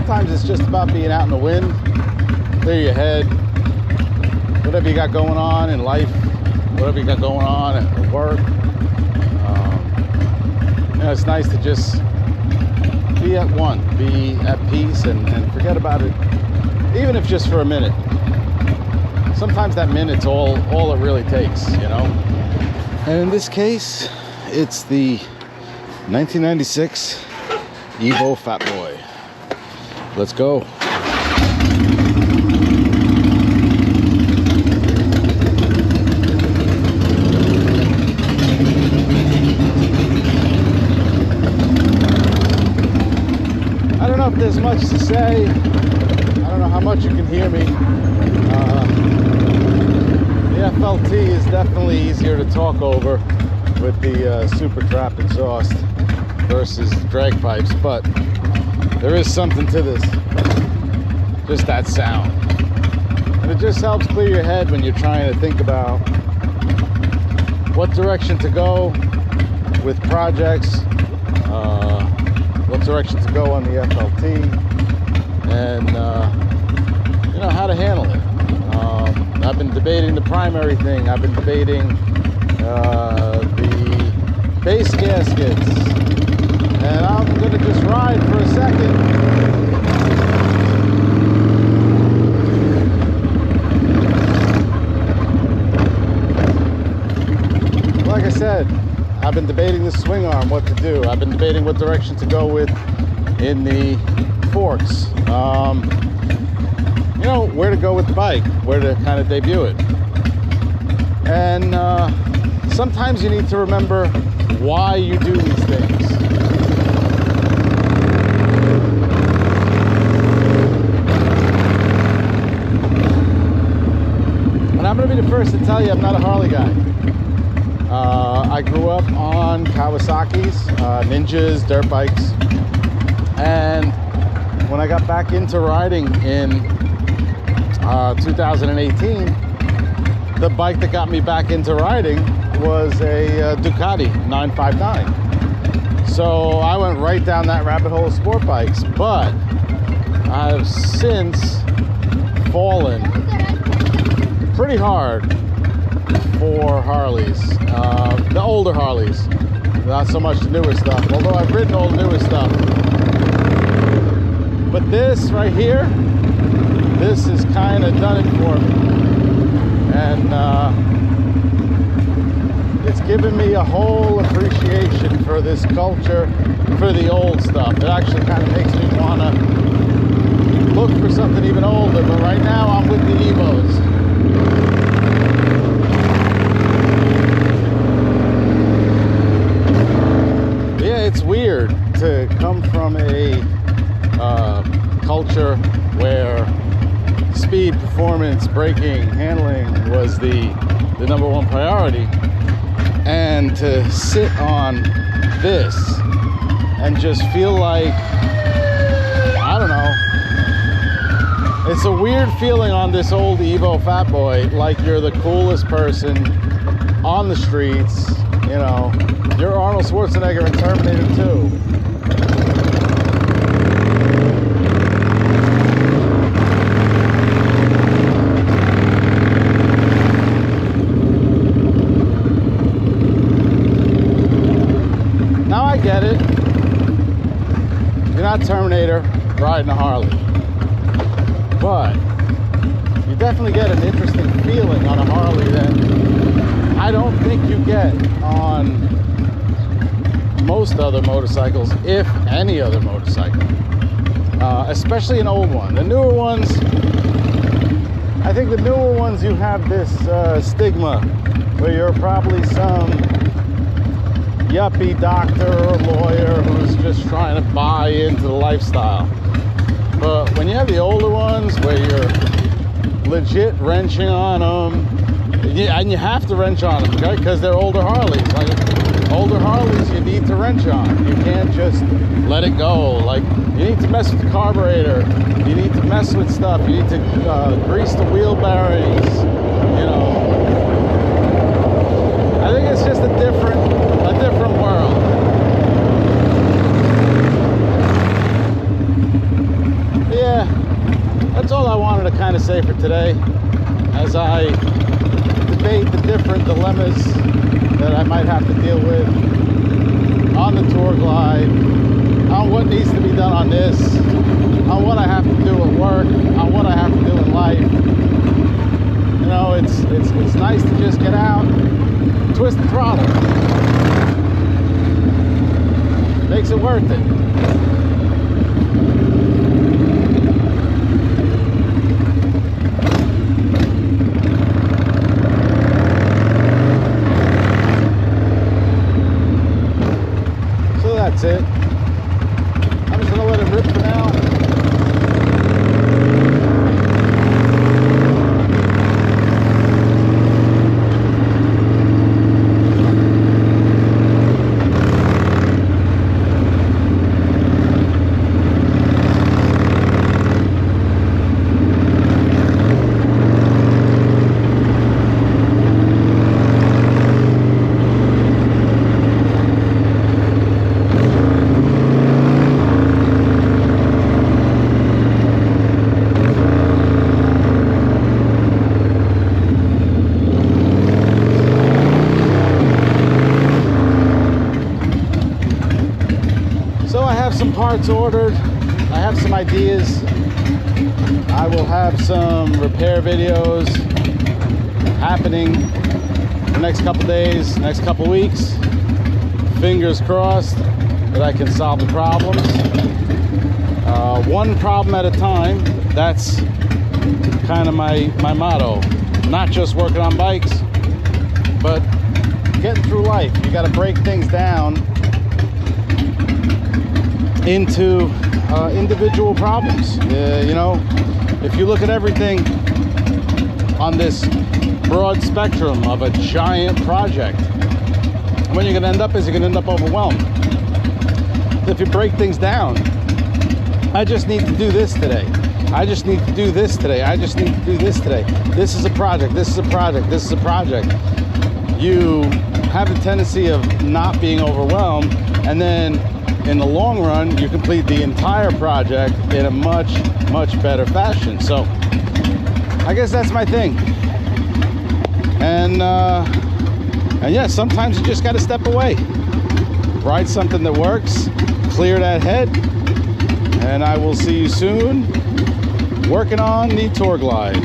sometimes it's just about being out in the wind, clear your head, whatever you got going on in life, whatever you got going on at work. You know, it's nice to just be at one, be at peace, and forget about it, even if just for a minute. Sometimes that minute's all it really takes, you know? And in this case, it's the 1996 Evo Fat Boy. Let's go. I don't know if there's much to say. I don't know how much you can hear me. The FLT is definitely easier to talk over with the super trap exhaust versus drag pipes, but there is something to this, just that sound. And it just helps clear your head when you're trying to think about what direction to go with projects, what direction to go on the FLT, and you know, how to handle it. I've been debating the primary thing. I've been debating the base gaskets, and I'm gonna just ride for a second. Like I said, I've been debating the swing arm, what to do. I've been debating what direction to go with in the forks. You know, where to go with the bike, where to kind of debut it. And sometimes you need to remember why you do these things. And I'm going to be the first to tell you I'm not a Harley guy. I grew up on Kawasaki's, Ninjas, dirt bikes. And when I got back into riding in 2018, the bike that got me back into riding was a Ducati 959. So I went right down that rabbit hole of sport bikes, but I've since fallen pretty hard for Harleys, the older Harleys, not so much the newer stuff, although I've ridden all the newer stuff. But this right here, this has kind of done it for me, and it's given me a whole appreciation for this culture, for the old stuff. It actually kind of makes me want to look for something even older, but right now I'm with the Evos. Yeah, it's weird to come from a culture where speed, performance, braking, handling was the number one priority, and to sit on this and just feel like, I don't know, it's a weird feeling on this old Evo Fat Boy, like you're the coolest person on the streets, you know, you're Arnold Schwarzenegger in Terminator 2. Get it? You're not Terminator riding a Harley, but you definitely get an interesting feeling on a Harley that I don't think you get on most other motorcycles, if any other motorcycle, especially an old one. The newer ones, I think the newer ones, you have this stigma where you're probably some yuppie doctor or lawyer who's just trying to buy into the lifestyle. But when you have the older ones where you're legit wrenching on them, and you have to wrench on them, okay, because they're older Harleys. Like older Harleys, you need to wrench on. You can't just let it go. Like, you need to mess with the carburetor, you need to mess with stuff, you need to grease the wheel bearings, you know. I think it's just a different world. that's all I wanted to kind of say for today, as I debate the different dilemmas that I might have to deal with on the Tour Glide, on what needs to be done on this, on what I have to do at work, on what I have to do in life. You know, it's nice to just get out, twist the throttle. Makes it worth it. That's it. I'm just gonna let it rip for now. Some parts ordered. I have some ideas. I will have some repair videos happening the next couple days, next couple weeks. Fingers crossed that I can solve the problems. One problem at a time. That's kind of my motto. Not just working on bikes, but getting through life. You got to break things down into individual problems. You know, if you look at everything on this broad spectrum of a giant project, what you're gonna end up is you're gonna end up overwhelmed. If you break things down, I just need to do this today. I just need to do this today. I just need to do this today. This is a project, this is a project, this is a project. You have the tendency of not being overwhelmed, and then in the long run, you complete the entire project in a much better fashion. So I guess that's my thing. And yeah, sometimes you just got to step away, ride something that works, clear that head, and I will see you soon working on the Tour Glide.